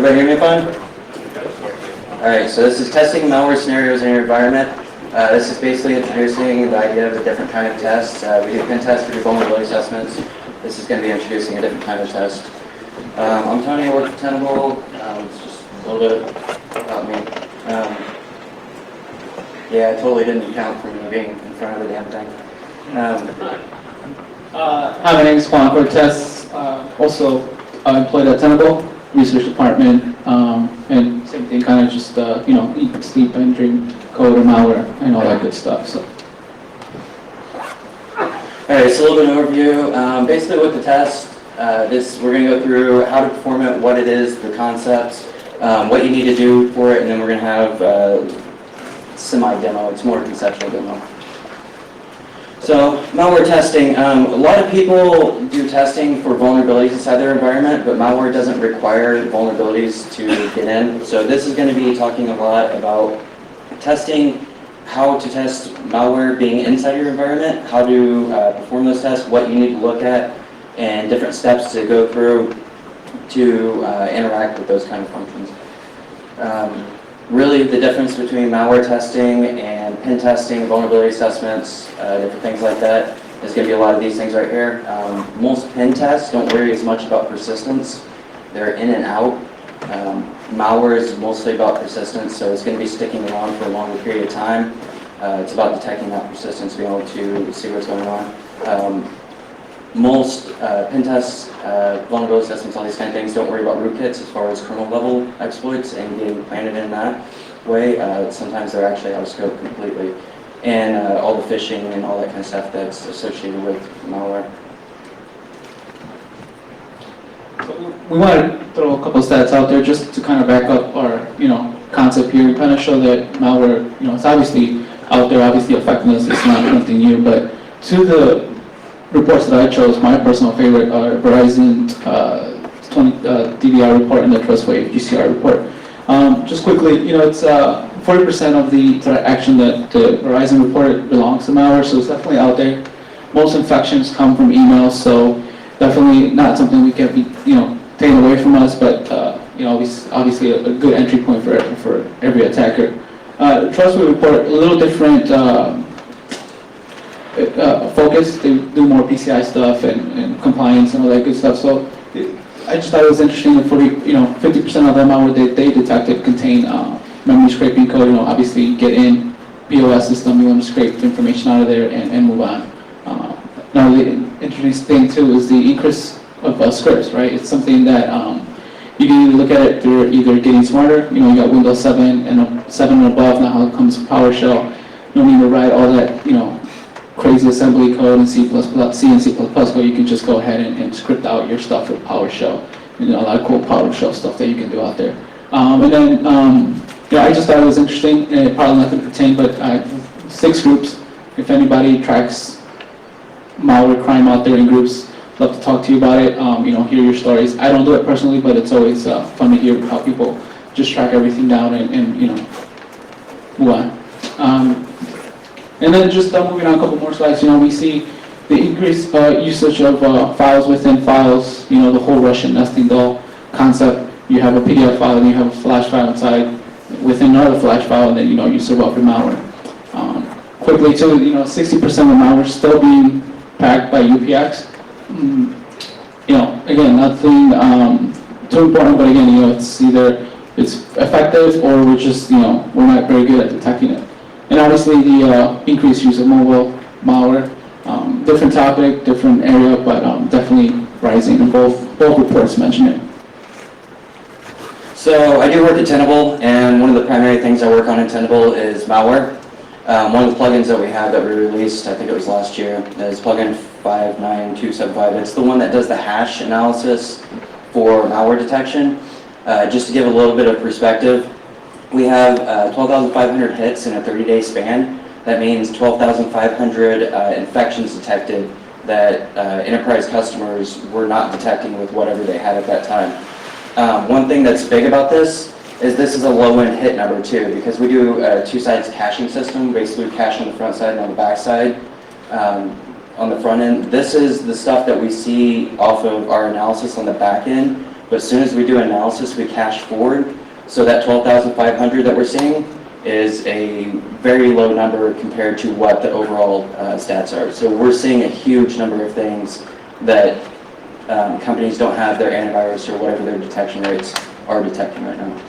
everybody hear me fine? Alright, so this is testing malware scenarios in your environment. This is basically introducing the idea of a different kind of test. We do pen tests, we do vulnerability assessments. This is going to be introducing a different kind of test. I'm Tony, I work for Tenable. It's just a little bit about me. Yeah, I totally didn't count for me being in front of the damn thing. Hi, my name is Juan Cortes. Also employed at Tenable Research Department, and same thing, kind of just eat, sleep, and dream code and malware and all that good stuff. So. All right, so a little bit of an overview. Basically, with the test, we're going to go through how to perform it, what it is, the concepts, what you need to do for it, and then we're going to have semi-demo. It's more a conceptual demo. So, malware testing. A lot of people do testing for vulnerabilities inside their environment, but malware doesn't require vulnerabilities to get in. So this is going to be talking a lot about testing, how to test malware being inside your environment, how to perform those tests, what you need to look at, and different steps to go through to interact with those kind of functions. Really, the difference between malware testing and pen testing, vulnerability assessments, different things like that, is going to be a lot of these things right here. Most pen tests don't worry as much about persistence. They're in and out. Malware is mostly about persistence, so it's going to be sticking around for a longer period of time. It's about detecting that persistence, being able to see what's going on. Most pen tests, vulnerability assessments, all these kind of things don't worry about rootkits as far as kernel level exploits and getting planted in that way. Sometimes they're actually out of scope completely. And all the phishing and all that kind of stuff that's associated with malware. We want to throw a couple of stats out there just to kind of back up our concept here. We kind of show that malware, it's obviously out there, obviously affecting us. It's not nothing new, but to the reports that I chose, my personal favorite are Verizon's 20 DVR report and the TrustWave GCR report. Just quickly, it's 40% of the action that the Verizon reported belongs to malware, so it's definitely out there. Most infections come from emails, so definitely not something we can be, taken away from us, but obviously a good entry point for every attacker. The TrustWave report, a little different focus. They do more PCI stuff and compliance and all that good stuff. So I just thought it was interesting that 50% of the malware they detected contain memory scraping code. Obviously get in BOS system, you want to scrape the information out of there and move on. Now the interesting thing too is the increase of scripts, right? It's something that you can either look at it through either getting smarter. You got Windows 7 and 7 and above. Now it comes PowerShell. You don't need to write all that crazy assembly code in C and C++ code. You can just go ahead and script out your stuff with PowerShell. A lot of cool PowerShell stuff that you can do out there. And then I just thought it was interesting. And probably not going to pertain, but 6 groups. If anybody tracks malware crime out there in groups, love to talk to you about it. Hear your stories. I don't do it personally, but it's always fun to hear how people just track everything down and move on. And then just moving on a couple more slides, we see the increased usage of files within files, the whole Russian nesting doll concept. You have a PDF file and you have a flash file inside within another flash file, and then you serve up your malware. Quickly too, 60% of malware is still being packed by UPX. Again, nothing too important, but again, it's either it's effective or we're just we're not very good at detecting it. And obviously the increased use of mobile malware, different topic, different area, but definitely rising, and both reports mention it. So I do work at Tenable, and one of the primary things I work on in Tenable is malware. One of the plugins that we have that we released, I think it was last year, is plugin 59275. It's the one that does the hash analysis for malware detection. Just to give a little bit of perspective, we have 12,500 hits in a 30-day span. That means 12,500 infections detected that enterprise customers were not detecting with whatever they had at that time. One thing that's big about this is a low-end hit number too, because we do a two-sides caching system. Basically, we cache on the front side and on the back side. On the front end, this is the stuff that we see off of our analysis on the back end. but as soon as we do analysis, we cache forward. So that 12,500 that we're seeing is a very low number compared to what the overall stats are. So we're seeing a huge number of things that companies don't have their antivirus or whatever their detection rates are detecting right now.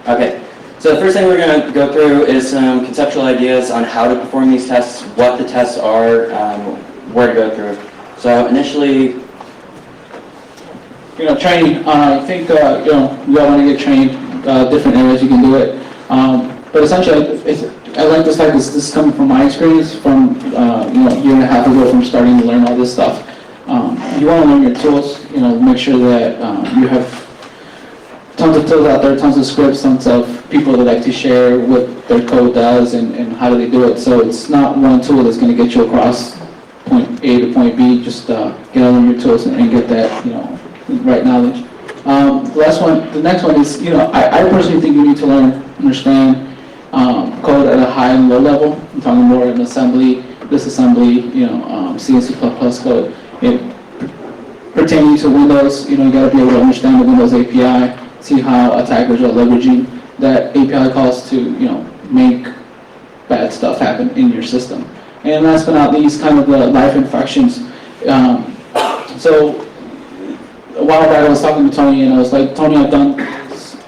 Okay, so the first thing we're going to go through is some conceptual ideas on how to perform these tests, what the tests are, where to go through. So initially, training. I think we all want to get trained. Different areas you can do it. But essentially, I like this type. This is coming from my experience from a year and a half ago from starting to learn all this stuff. You want to learn your tools. Make sure that you have tons of tools out there, tons of scripts, tons of people that like to share what their code does and how do they do it. So it's not one tool that's going to get you across point A to point B. Just get on your tools and get that right knowledge. The next one is I personally think you need to understand code at a high and low level. I'm talking more in assembly, disassembly, C and C++ code. Pertaining to Windows, you got to be able to understand the Windows API, see how attackers are leveraging that API calls to make bad stuff happen in your system. And last but not least, kind of the live infections. So a while back I was talking to Tony and I was like, Tony, I've done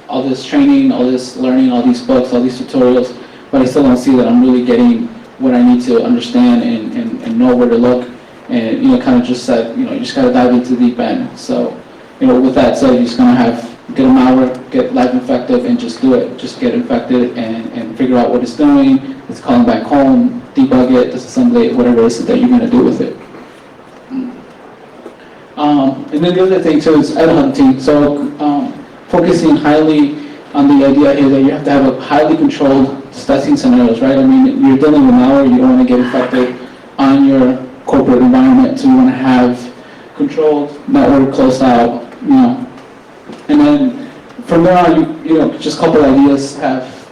all this training, all this learning, all these books, all these tutorials, but I still don't see that I'm really getting what I need to understand and know where to look. And kind of just said, you just got to dive into the deep end. So, with that said, you're just going to get a malware, get live infected, and just do it. Just get infected and figure out what it's doing. It's calling back home, debug it, disassemble it, whatever it is that you're going to do with it. And then the other thing too is ad hunting. So focusing highly on the idea here that you have to have a highly controlled testing scenarios, right? I mean, you're dealing with malware, you don't want to get infected on your corporate environment, so you want to have controlled network closed out, And then from there on, just a couple ideas.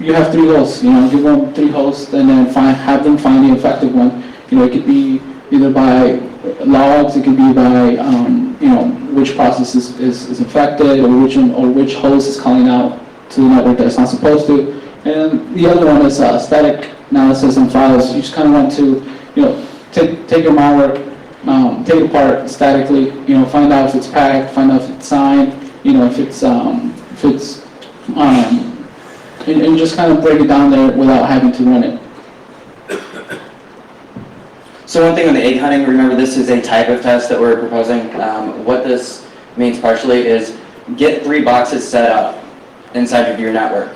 You have 3 hosts, give them 3 hosts, and then have them find the effective one. It could be either by logs, it could be by which process is infected, or which host is calling out to the network that's not supposed to. And the other one is static analysis and files. You just kind of want to take your malware, take it apart statically. Find out if it's packed, find out if it's signed, if it's and just kind of break it down there without having to run it. So one thing on the egg hunting, remember this is a type of test that we're proposing. What this means partially is get 3 boxes set up inside of your network.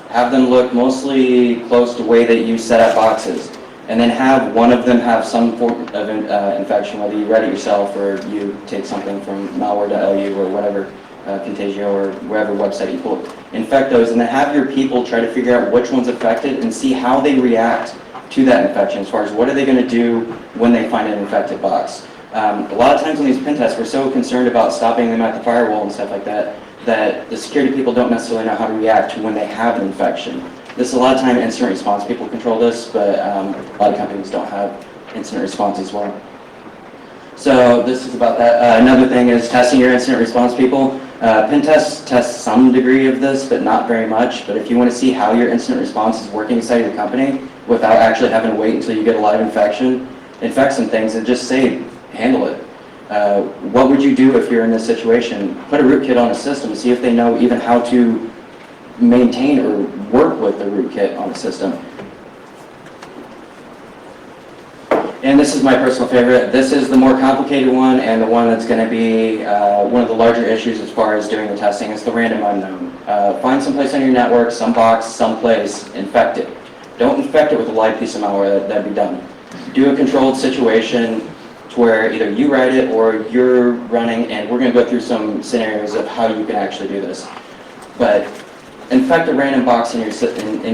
Have them look mostly close to the way that you set up boxes. And then have one of them have some form of infection, whether you read it yourself or you take something from malware.lu or whatever, Contagio or wherever website you pull. Infect those and then have your people try to figure out which one's affected and see how they react to that infection as far as what are they going to do when they find an infected box. A lot of times on these pen tests, we're so concerned about stopping them at the firewall and stuff like that, that the security people don't necessarily know how to react to when they have an infection. This is a lot of time incident response people control this, but a lot of companies don't have incident response as well. So this is about that. Another thing is testing your incident response people. Pen tests test some degree of this, but not very much. But if you want to see how your incident response is working inside your company without actually having to wait until you get a live infection, infect some things and just say, handle it. What would you do if you're in this situation? Put a rootkit on a system, see if they know even how to maintain or work with the rootkit on the system. And this is my personal favorite. This is the more complicated one and the one that's going to be one of the larger issues as far as doing the testing. It's the random unknown. Find some place on your network, some box, some place, infect it. Don't infect it with a live piece of malware, that'd be dumb. Do a controlled situation to where either you write it or you're running, and we're going to go through some scenarios of how you can actually do this. But infect a random box in your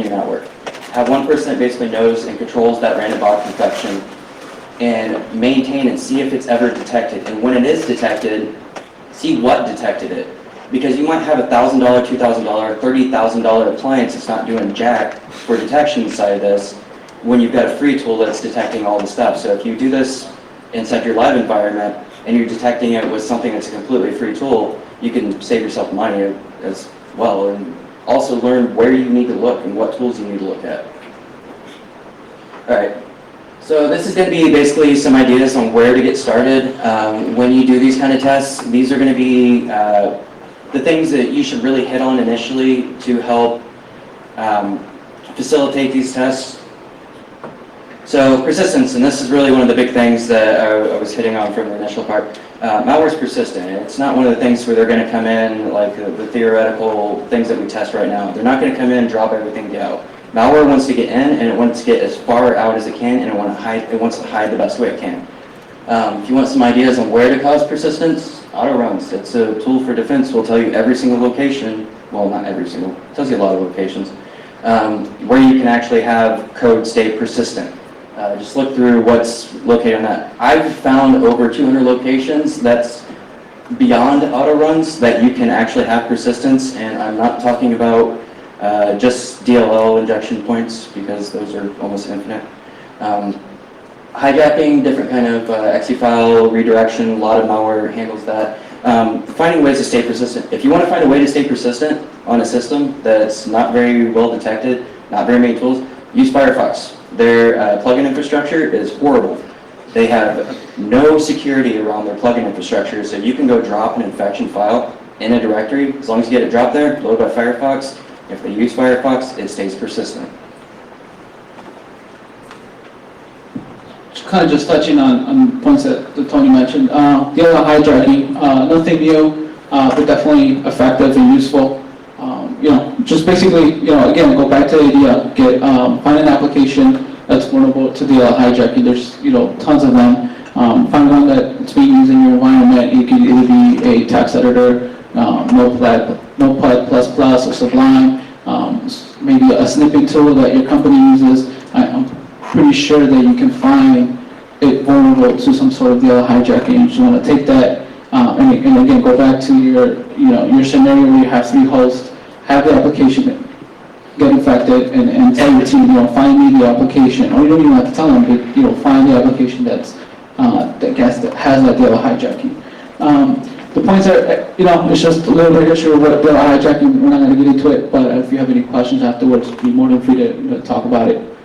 network. Have one person that basically knows and controls that random box infection and maintain and see if it's ever detected. And when it is detected, see what detected it. Because you might have a $1,000, $2,000, $30,000 appliance that's not doing jack for detection inside of this when you've got a free tool that's detecting all the stuff. So if you do this inside your live environment, and you're detecting it with something that's a completely free tool, you can save yourself money as well, and also learn where you need to look and what tools you need to look at. All right, so this is going to be basically some ideas on where to get started. When you do these kind of tests, these are going to be the things that you should really hit on initially to help facilitate these tests. So persistence, and this is really one of the big things that I was hitting on from the initial part. Malware is persistent. It's not one of the things where they're going to come in like the theoretical things that we test right now. They're not going to come in, drop everything, get out. Malware wants to get in, and it wants to get as far out as it can, and it wants to hide the best way it can. If you want some ideas on where to cause persistence, auto runs. It's a tool for defense. Will tell you every single location. Well, not every single. It tells you a lot of locations where you can actually have code stay persistent. Just look through what's located on that. I've found over 200 locations that's beyond auto runs that you can actually have persistence, and I'm not talking about just DLL injection points because those are almost infinite. Hijacking, different kind of exe file redirection, a lot of malware handles that. Finding ways to stay persistent. If you want to find a way to stay persistent on a system that's not very well detected, not very many tools, use Firefox. Their plugin infrastructure is horrible. They have no security around their plugin infrastructure, so you can go drop an infection file in a directory. As long as you get it dropped there, load by Firefox. If they use Firefox, it stays persistent. Kind of just touching on points that Tony mentioned. DLL hijacking, nothing new, but definitely effective and useful. Just basically, again, go back to the idea, find an application that's vulnerable to DLL hijacking. There's, tons of them. Find one that's being used in your environment. It could either be a text editor, Notepad++, or Sublime, maybe a snipping tool that your company uses. I'm pretty sure that you can find it vulnerable to some sort of DLL hijacking. You just want to take that and again go back to your scenario where you have 3 hosts, have the application get infected, and tell your team, find me the application, or you don't even have to tell them, but find the application that has that DLL hijacking. The points are, it's just a little bit of history of what DLL hijacking. We're not going to get into it, but if you have any questions afterwards, be more than free to talk about it.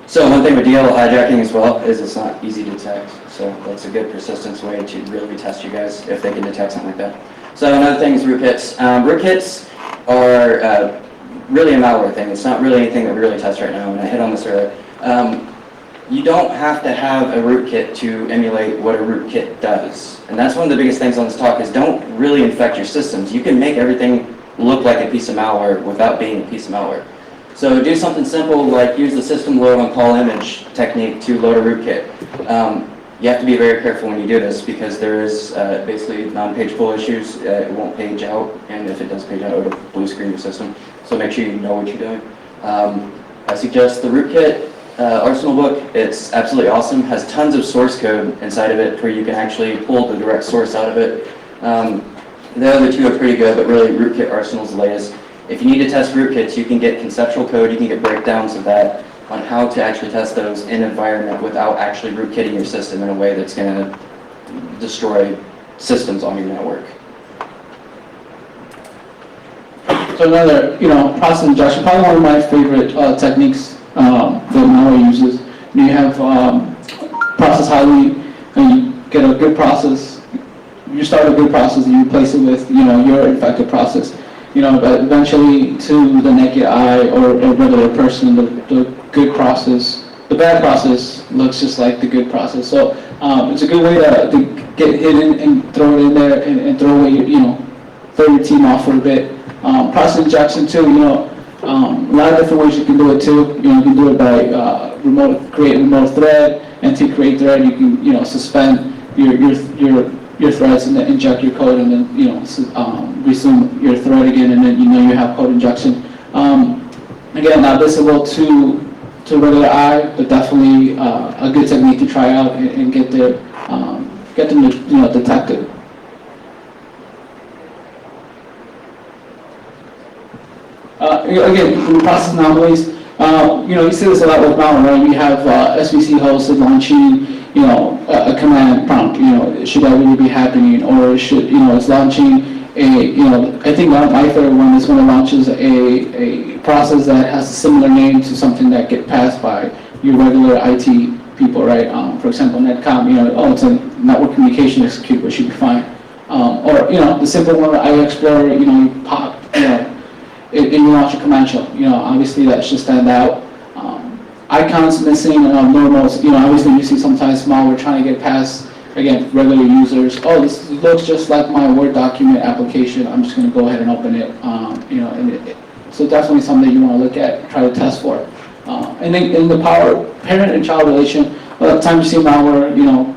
So one thing with DLL hijacking as well is it's not easy to detect. So that's a good persistence way to really test you guys if they can detect something like that. So another thing is rootkits. Rootkits are really a malware thing. It's not really anything that we really test right now, and I hit on this earlier. You don't have to have a rootkit to emulate what a rootkit does. And that's one of the biggest things on this talk is don't really infect your systems. You can make everything look like a piece of malware without being a piece of malware. So do something simple like use the system load on call image technique to load a rootkit. You have to be very careful when you do this because there is basically non-page full issues. It won't page out, and if it does page out, it'll blue screen your system. So make sure you know what you're doing. I suggest the rootkit Arsenal book. It's absolutely awesome. Has tons of source code inside of it where you can actually pull the direct source out of it. The other two are pretty good, but really rootkit Arsenal is the latest. If you need to test rootkits, you can get conceptual code, you can get breakdowns of that on how to actually test those in environment without actually rootkitting your system in a way that's going to destroy systems on your network. So another, process injection, probably one of my favorite techniques that Malware uses. You have process highly, and you get a good process. You start a good process and you replace it with, your infected process. But eventually to the naked eye or a regular person, the good process, the bad process looks just like the good process. So it's a good way to get hidden and throw it in there and throw away, throw your team off for a bit. Process injection too, a lot of different ways you can do it too. You can do it by create a remote thread, and to create thread you can, suspend your threads and then inject your code and then, resume your thread again, and then you have code injection. Again, not visible to regular eye, but definitely a good technique to try out and get them to detect it. Again, process anomalies. You see this a lot with malware, right? You have SVC hosted launching, you know, a command prompt, you know, should that really be happening, or should, you know, it's launching you know, I think my third one is when it launches a process that has a similar name to something that get passed by your regular IT people, right? For example, Netcom, you know, oh, it's a network communication executable, it should be fine. Or, you know, the simple one, I Explorer, you know, you pop, you know, and you launch a command shell. You know, obviously that should stand out. Icons missing, normals, you know, obviously you see sometimes malware trying to get past, again, regular users. Oh, this looks just like my Word document application. I'm just going to go ahead and open it. You know, and so definitely something that you want to look at, try to test for. And then in the parent and child relation, a lot of times you see malware, you know,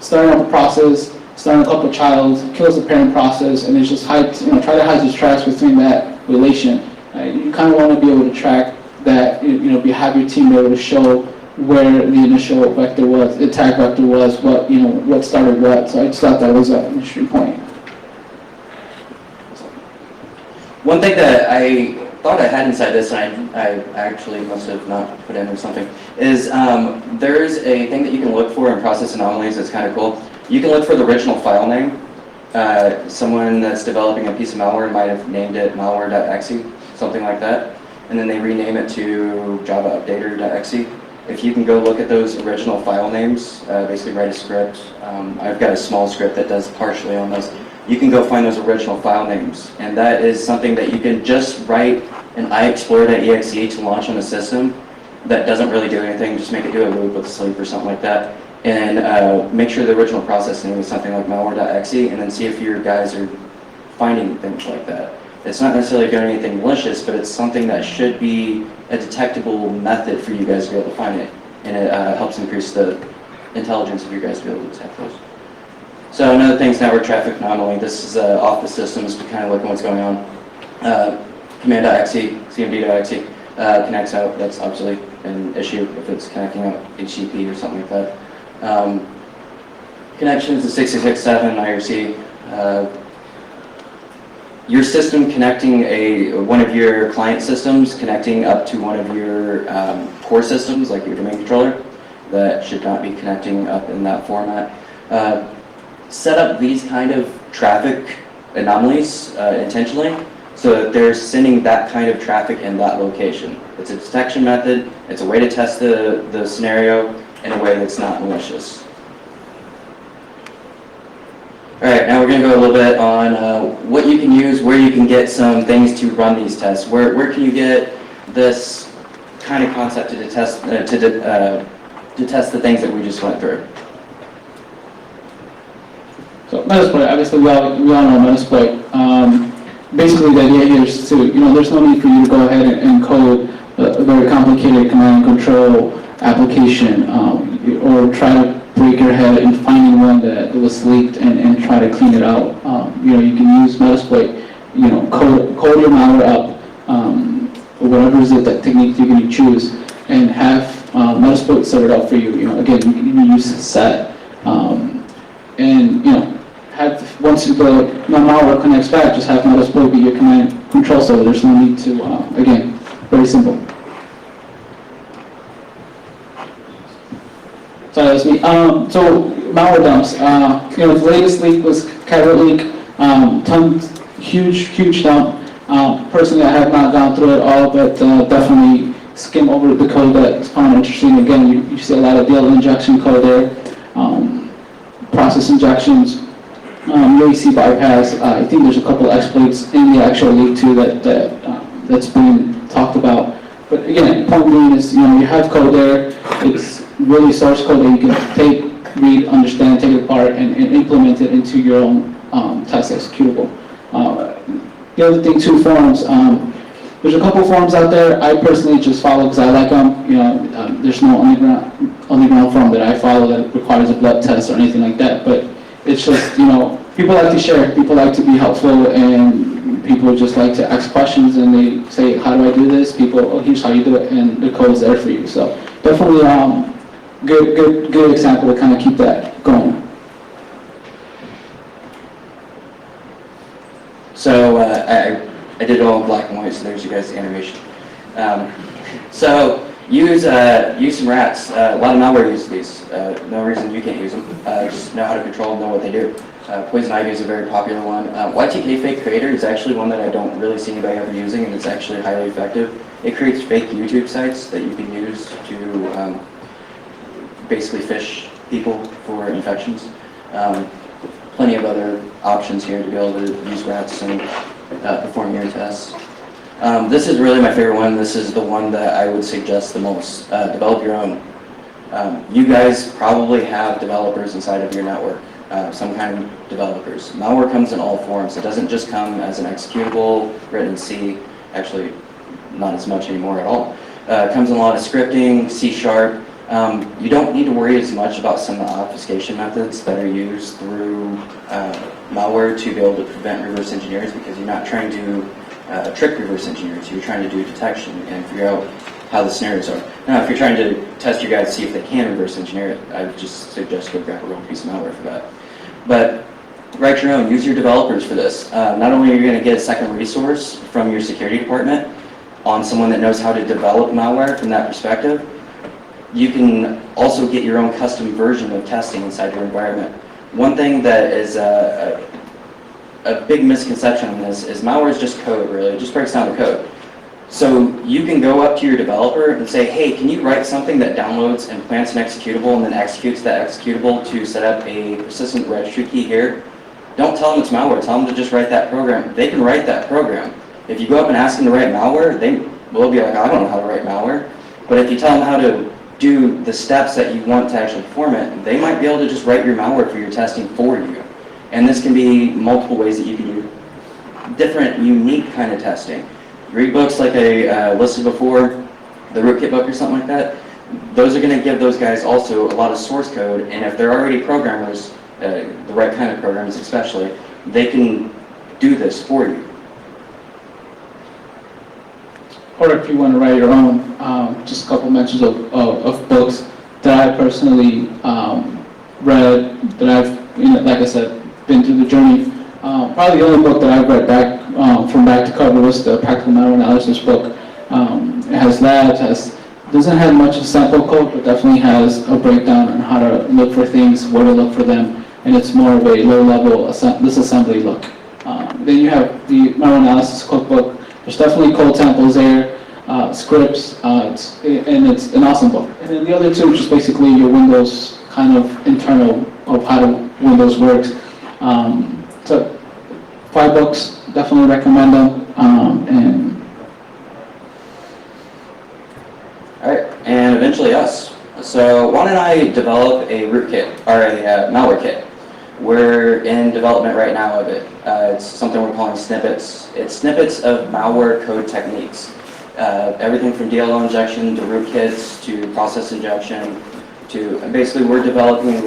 starting up a process, starting up a child, kills the parent process, and it's just hide, you know, try to hide the tracks between that relation. You kind of want to be able to track that, you know, have your team be able to show where the initial vector was, the attack vector was, what, you know, what started what. So I just thought that was an interesting point. One thing that I thought I had inside this, and I actually must have not put in or something, is there's a thing that you can look for in process anomalies that's kind of cool. You can look for the original file name. Someone that's developing a piece of malware might have named it malware.exe, something like that, and then they rename it to javaupdater.exe. If you can go look at those original file names, basically write a script. I've got a small script that does partially on those. You can go find those original file names, and that is something that you can just write an iExplorer.exe to launch on the system that doesn't really do anything, just make it do a loop with sleep or something like that, and make sure the original process name is something like malware.exe, and then see if your guys are finding things like that. It's not necessarily doing anything malicious, but it's something that should be a detectable method for you guys to be able to find it, and it helps increase the intelligence of your guys to be able to detect those. So another thing is network traffic anomaly. This is off the systems to kind of look at what's going on. Command.exe, cmd.exe connects out. That's obviously an issue if it's connecting out HTTP or something like that. Connections to 66.7 IRC. Your system connecting one of your client systems, connecting up to one of your core systems, like your domain controller, that should not be connecting up in that format. Set up these kind of traffic anomalies intentionally, so that they're sending that kind of traffic in that location. It's a detection method, it's a way to test the scenario in a way that's not malicious. Alright, now we're going to go a little bit on what you can use, where you can get some things to run these tests. Where can you get this kind of concept to test the things that we just went through? So Metasploit, obviously we all know Metasploit. Basically the idea here is to, you know, there's no need for you to go ahead and code a very complicated command and control application or try to break your head in finding one that was leaked and try to clean it out. You know, you can use Metasploit, you know, code your malware up, or whatever is it that technique you're going to choose, and have Metasploit set it up for you. You know, again, you can even use set, and you know, once the malware connects back, just have Metasploit be your command control server. There's no need to, again, very simple. So that's me. So malware dumps. You know, the latest leak was Carrot leak. Huge dump. Personally, I have not gone through it all, but definitely skim over the code that's found interesting. Again, you see a lot of DL injection code there. Process injections. UAC bypass. I think there's a couple of exploits in the actual leak too that's being talked about. But again, the point being is, you know, you have code there. It's really source code that you can take, read, understand, take it apart, and implement it into your own test executable. The other thing too, forums. There's a couple forums out there. I personally just follow because I like them. You know, there's no underground forum that I follow that requires a blood test or anything like that. But it's just, you know, people like to share, people like to be helpful, and people just like to ask questions, and they say, how do I do this? People, oh, here's how you do it, and the code's there for you. So definitely good example to kind of keep that going. So I did it all in black and white, so there's you guys' animation. So Use some rats. A lot of malware uses these. No reason you can't use them. Just know how to control them, know what they do. Poison ivy is a very popular one. YTK Fake Creator is actually one that I don't really see anybody ever using, and it's actually highly effective. It creates fake YouTube sites that you can use to basically phish people for infections. Plenty of other options here to be able to use rats and perform your tests. This is really my favorite one. This is the one that I would suggest the most. Develop your own. You guys probably have developers inside of your network, some kind of developers. Malware comes in all forms. It doesn't just come as an executable written in C, actually not as much anymore at all. It comes in a lot of scripting, C#. You don't need to worry as much about some of the obfuscation methods that are used through malware to be able to prevent reverse engineers, because you're not trying to trick reverse engineers. You're trying to do detection and figure out how the scenarios are. Now, if you're trying to test your guys to see if they can reverse engineer it, I would just suggest go grab a real piece of malware for that. But write your own. Use your developers for this. Not only are you going to get a second resource from your security department on someone that knows how to develop malware from that perspective, you can also get your own custom version of testing inside your environment. One thing that is a big misconception on this is malware is just code, really. It just breaks down the code. So you can go up to your developer and say, hey, can you write something that downloads and plants an executable and then executes that executable to set up a persistent registry key here? Don't tell them it's malware. Tell them to just write that program. They can write that program. If you go up and ask them to write malware, they will be like, I don't know how to write malware. But if you tell them how to do the steps that you want to actually perform it, they might be able to just write your malware for your testing for you. And this can be multiple ways that you can do different, unique kind of testing. Read books like I listed before, the Rootkit book or something like that. Those are going to give those guys also a lot of source code, and if they're already programmers, the right kind of programmers especially, they can do this for you. Or if you want to write your own, just a couple mentions of books that I personally read, that I've, like I said, been through the journey. Probably the only book that I've read back from back to cover was the Practical Malware Analysis book. It has that, doesn't have much of sample code, but definitely has a breakdown on how to look for things, where to look for them, and it's more of a low-level disassembly look. Then you have the Malware Analysis cookbook. There's definitely code samples there, scripts, and it's an awesome book. And then the other two, just basically your Windows kind of internal of how Windows works. So 5 books, definitely recommend them. All right, and eventually us. So Juan and I developed a rootkit, or a malware kit. We're in development right now of it. It's something we're calling snippets. It's snippets of malware code techniques. Everything from DLL injection to rootkits to process injection to basically we're developing a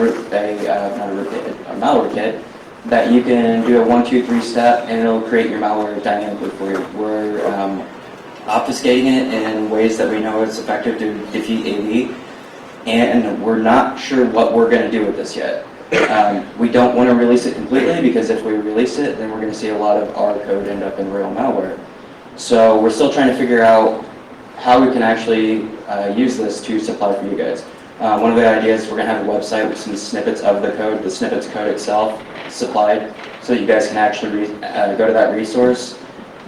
malware kit that you can do a 1, 2, 3 step and it'll create your malware dynamically for you. We're obfuscating it in ways that we know it's effective to defeat AV, and we're not sure what we're going to do with this yet. We don't want to release it completely, because if we release it, then we're going to see a lot of our code end up in real malware. So we're still trying to figure out how we can actually use this to supply for you guys. One of the ideas, we're going to have a website with some snippets of the code, the snippets code itself supplied, so you guys can actually go to that resource,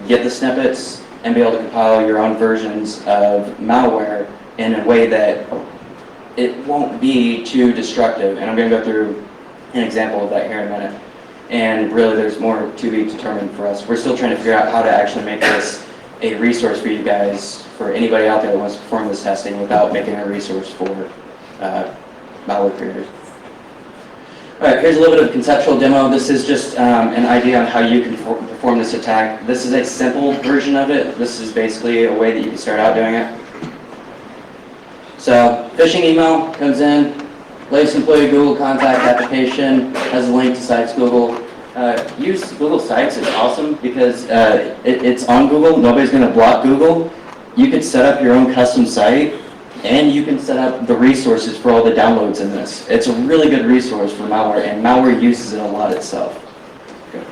get the snippets, and be able to compile your own versions of malware in a way that it won't be too destructive. And I'm going to go through an example of that here in a minute. And really there's more to be determined for us. We're still trying to figure out how to actually make this a resource for you guys, for anybody out there that wants to perform this testing, without making a resource for malware creators. Alright, here's a little bit of a conceptual demo. This is just an idea on how you can perform this attack. This is a simple version of it. This is basically a way that you can start out doing it. So, phishing email comes in, latest employee Google contact application, has a link to Sites Google. Use Google Sites, it's awesome because it's on Google, nobody's going to block Google. You could set up your own custom site, and you can set up the resources for all the downloads in this. It's a really good resource for malware, and malware uses it a lot itself. Okay.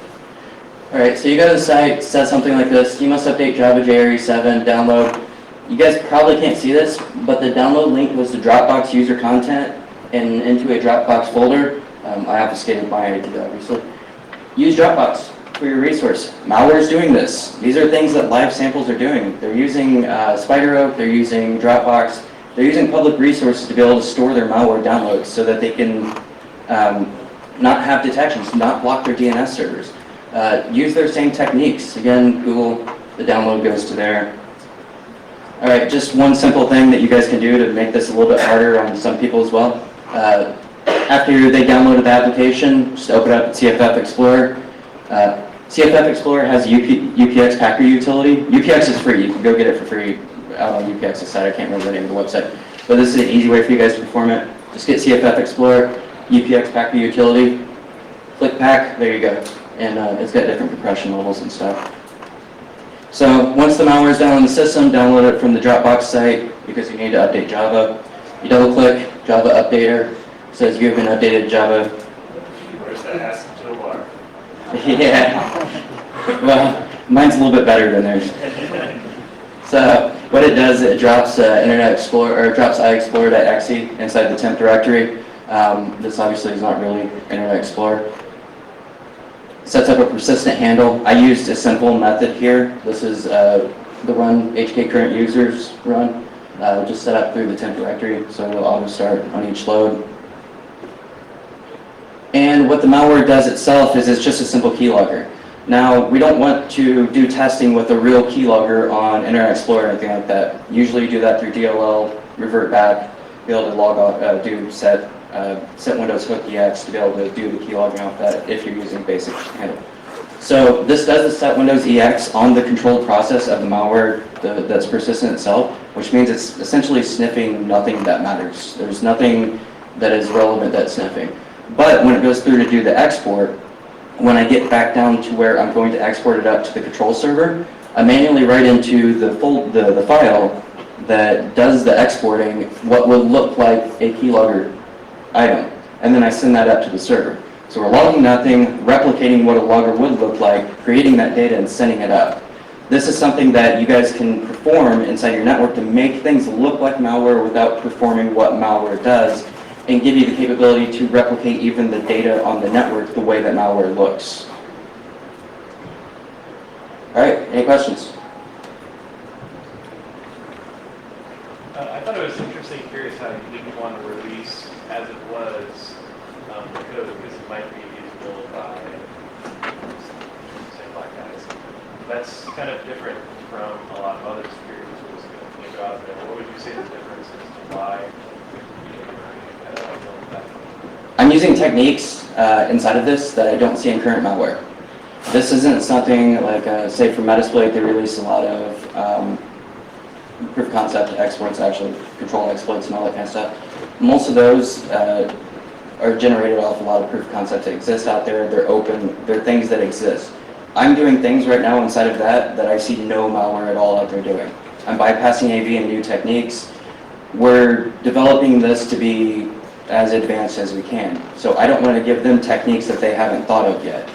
Alright, so you go to the site, says something like this: you must update Java JRE7, download. You guys probably can't see this, but the download link was the Dropbox user content and into a Dropbox folder. I obfuscated my ID, obviously. Use Dropbox for your resource. Malware is doing this. These are things that live samples are doing. They're using SpiderOak, they're using Dropbox, they're using public resources to be able to store their malware downloads so that they can not have detections, not block their DNS servers. Use their same techniques. Again, Google, the download goes to there. All right, just one simple thing that you guys can do to make this a little bit harder on some people as well. After they downloaded the application, just open up CFF Explorer. CFF Explorer has UPX Packer utility. UPX is free. You can go get it for free out on UPX's site. I can't remember the name of the website. But this is an easy way for you guys to perform it. Just get CFF Explorer, UPX Packer utility, click Pack, there you go. And it's got different compression levels and stuff. So once the malware is down on the system, download it from the Dropbox site because you need to update Java. You double click Java Updater. It says you have been updated Java. Where's that ASCII toolbar? Yeah. Well, mine's a little bit better than theirs. So what it does, it drops Internet Explorer, or drops iExplorer.exe inside the temp directory. This obviously is not really Internet Explorer. Sets up a persistent handle. I used a simple method here. This is the run HK current users run. Just set up through the temp directory, so it'll auto start on each load. And what the malware does itself is it's just a simple keylogger. Now, we don't want to do testing with a real keylogger on Internet Explorer or anything like that. Usually you do that through DLL, revert back, be able to log off, do set Windows hook EX to be able to do the keylogging off that if you're using basic handle. So this does the set Windows EX on the controlled process of the malware that's persistent itself, which means it's essentially sniffing nothing that matters. There's nothing that is relevant that's sniffing. But when it goes through to do the export, when I get back down to where I'm going to export it up to the control server, I manually write into the file that does the exporting what would look like a keylogger item, and then I send that up to the server. So we're logging nothing, replicating what a logger would look like, creating that data and sending it up. This is something that you guys can perform inside your network to make things look like malware without performing what malware does, and give you the capability to replicate even the data on the network the way that malware looks. All right, any questions? I thought it was interesting, curious how you didn't want to release as it was the code because it might be usable by, say, black guys. That's kind of different from a lot of other security tools that go out there. What would you say the difference is to why? I'm using techniques inside of this that I don't see in current malware. This isn't something like, say for Metasploit, they release a lot of proof of concept exploits, actually control exploits and all that kind of stuff. Most of those are generated off a lot of proof of concept that exist out there. They're open, they're things that exist. I'm doing things right now inside of that I see no malware at all out there doing. I'm bypassing AV and new techniques. We're developing this to be as advanced as we can. So I don't want to give them techniques that they haven't thought of yet.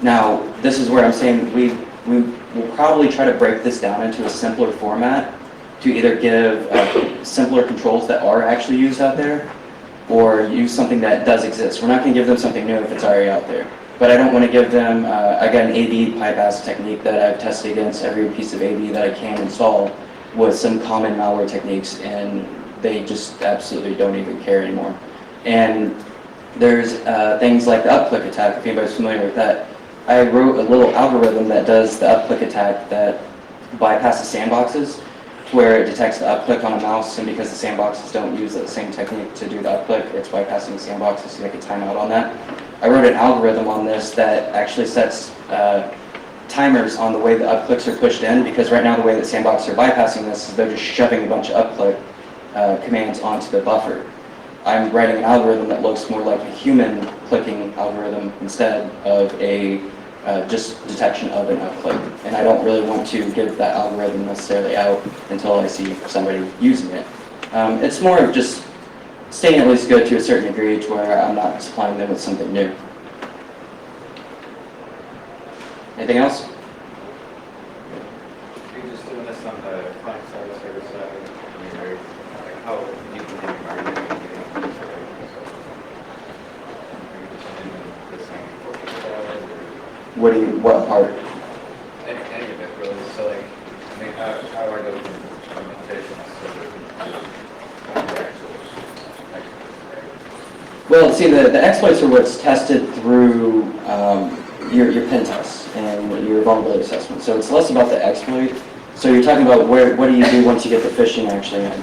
Now, this is where I'm saying we will probably try to break this down into a simpler format to either give simpler controls that are actually used out there or use something that does exist. We're not going to give them something new if it's already out there. But I don't want to give them, I got an AV bypass technique that I've tested against every piece of AV that I can install with some common malware techniques, and they just absolutely don't even care anymore. And there's things like the upclick attack, if anybody's familiar with that. I wrote a little algorithm that does the upclick attack that bypasses sandboxes, where it detects the upclick on a mouse, and because the sandboxes don't use the same technique to do the upclick, it's bypassing the sandboxes so they can time out on that. I wrote an algorithm on this that actually sets timers on the way the upclicks are pushed in, because right now the way that sandboxes are bypassing this is they're just shoving a bunch of upclick commands onto the buffer. I'm writing an algorithm that looks more like a human clicking algorithm instead of a just detection of an upclick. And I don't really want to give that algorithm necessarily out until I see somebody using it. It's more of just staying at least good to a certain degree to where I'm not supplying them with something new. Anything else? You're just doing this on the client-side services what part? Any of it really, so like, I mean, how do I go from implementations to the actual, like, Well, see, the exploits are what's tested through your pen tests and your vulnerability assessment. So it's less about the exploit. So you're talking about what do you do once you get the phishing actually in?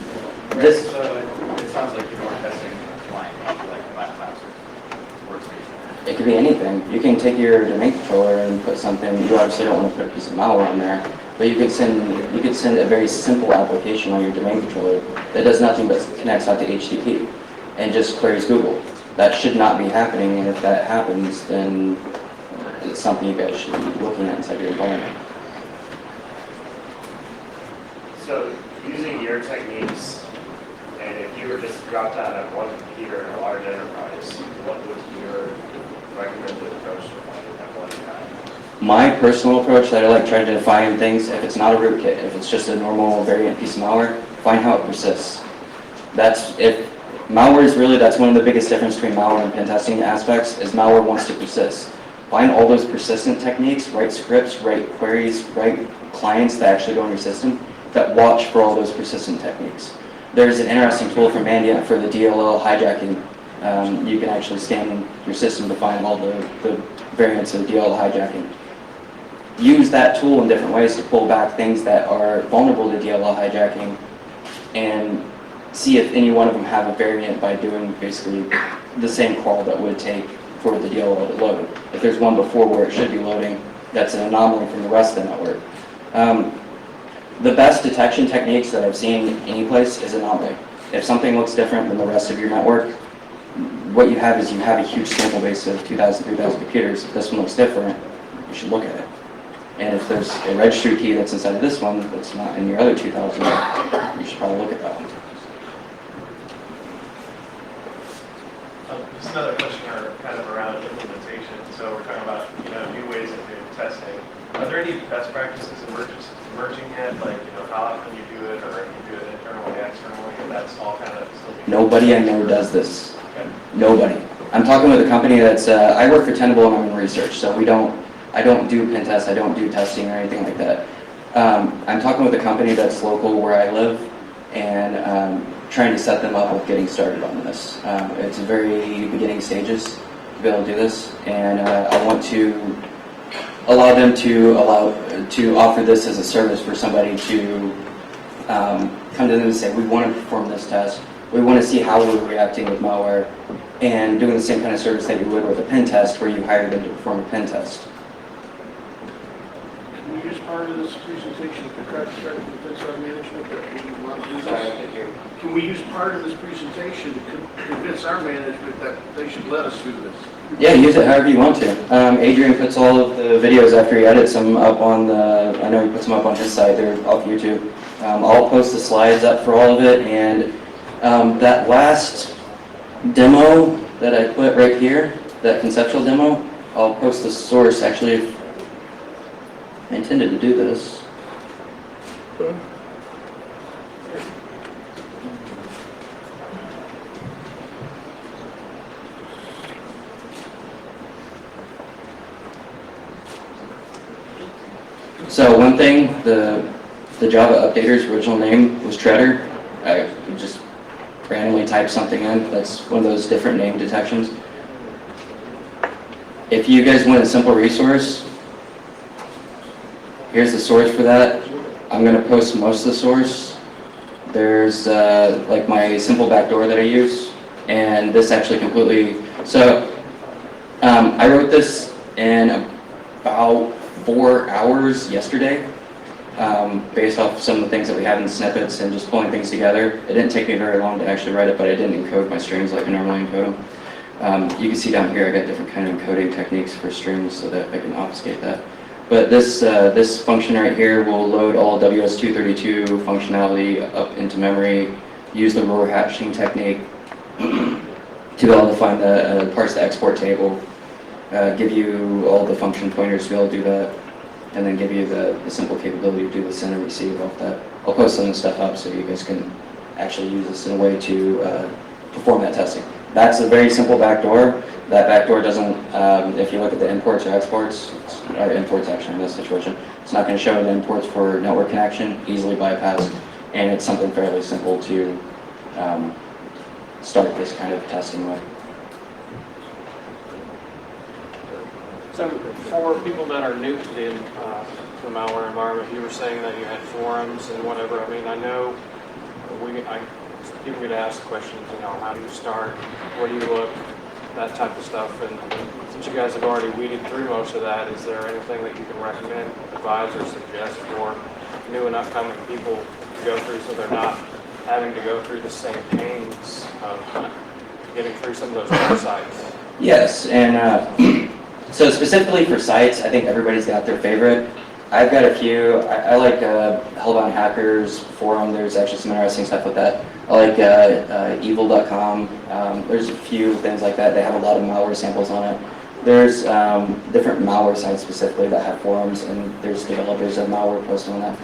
This, so it sounds like you're more testing client, like laptops or workstation. it could be anything. You can take your domain controller and put something. You obviously don't want to put a piece of malware on there, but you could send a very simple application on your domain controller that does nothing but connects out to HTTP and just queries Google. That should not be happening, and if that happens, then it's something you guys should be looking at inside your environment. So using your techniques, and if you were just dropped out of one computer in a large enterprise, what would your recommended approach at one time? My personal approach that I like trying to define things, if it's not a rootkit, if it's just a normal variant piece of malware, find how it persists. Malware is really, that's one of the biggest difference between malware and pen testing aspects, is malware wants to persist. Find all those persistent techniques, write scripts, write queries, write clients that actually go in your system that watch for all those persistent techniques. There's an interesting tool from Mandiant for the DLL hijacking. You can actually scan your system to find all the variants of DLL hijacking. Use that tool in different ways to pull back things that are vulnerable to DLL hijacking and see if any one of them have a variant by doing basically the same crawl that would take for the DLL to load. If there's one before where it should be loading, that's an anomaly from the rest of the network. The best detection techniques that I've seen any place is anomaly. If something looks different than the rest of your network, what you have is you have a huge sample base of 2,000, 3,000 computers. If this one looks different, you should look at it. And if there's a registry key that's inside of this one that's not in your other 2,000, you should probably look at that one. Just another question kind of around implementation. So we're talking about, new ways of doing testing. Are there any best practices emerging yet? Like, how often you do it, or you do it internally, externally, and that's all kind of still being... Nobody I know does this. Okay. Nobody. I'm talking with a company that's, I work for Tenable and I'm in research, so I don't do pen tests, I don't do testing or anything like that. I'm talking with a company that's local where I live, and trying to set them up with getting started on this. It's very beginning stages to be able to do this, and I want to allow them to offer this as a service for somebody to come to them and say, we want to perform this test, we want to see how we're reacting with malware, and doing the same kind of service that you would with a pen test where you hire them to perform a pen test. Can we use part of this presentation to try to start to convince our management that we want to do this? Can we use part of this presentation to convince our management that they should let us do this? Yeah, use it however you want to. Adrian puts all of the videos after he edits them up on the, I know he puts them up on his site, they're off YouTube. I'll post the slides up for all of it, and that last demo that I put right here, that conceptual demo, I'll post the source. Actually, I intended to do this. So one thing, the Java updater's original name was Treader. I just randomly typed something in. That's one of those different name detections. If you guys want a simple resource, here's the source for that. I'm going to post most of the source. There's like my simple backdoor that I use, and this actually completely. So I wrote this in about 4 hours yesterday, based off some of the things that we have in the snippets and just pulling things together. It didn't take me very long to actually write it, but I didn't encode my strings like I normally encode them. You can see down here I got different kind of encoding techniques for strings so that I can obfuscate that. But this function right here will load all WS232 functionality up into memory, use the ROR hashing technique to be able to find parse the export table, give you all the function pointers to be able to do that, and then give you the simple capability to do the send and receive off that. I'll post some of the stuff up so you guys can actually use this in a way to perform that testing. That's a very simple backdoor. That backdoor doesn't, if you look at the imports or exports, or imports actually in this situation, it's not going to show the imports for network connection, easily bypassed, and it's something fairly simple to start this kind of testing with. So for people that are new to the malware environment, you were saying that you had forums and whatever. I mean, I know people get asked questions, you know, how do you start, where do you look, that type of stuff. And since you guys have already weeded through most of that, is there anything that you can recommend, advise, or suggest for new and upcoming people to go through so they're not having to go through the same pains of getting through some of those websites? Yes, and so specifically for sites, I think everybody's got their favorite. I've got a few. I like Hellbound Hackers forum. There's actually some interesting stuff with that. I like evil.com. There's a few things like that. They have a lot of malware samples on it. There's different malware sites specifically that have forums, and there's developers of malware posting on that.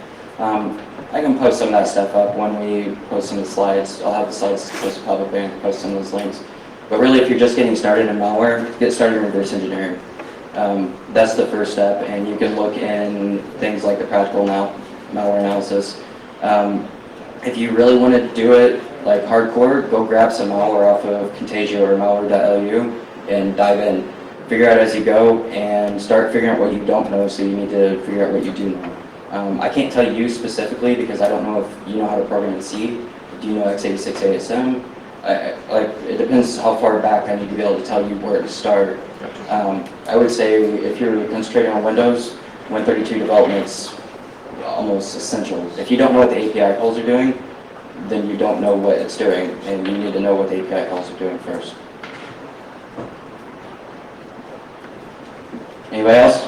I can post some of that stuff up when we post some of the slides. I'll have the slides posted publicly and post some of those links. But really, if you're just getting started in malware, get started in reverse engineering. That's the first step, and you can look in things like the practical malware analysis. If you really want to do it like hardcore, go grab some malware off of Contagia or malware.lu and dive in. Figure out as you go and start figuring out what you don't know, so you need to figure out what you do know. I can't tell you specifically because I don't know if you know how to program in C. Do you know x86 ASM? It depends how far back I need to be able to tell you where to start. I would say if you're concentrating on Windows, Win32 development's almost essential. If you don't know what the API calls are doing, then you don't know what it's doing, and you need to know what the API calls are doing first. Anybody else?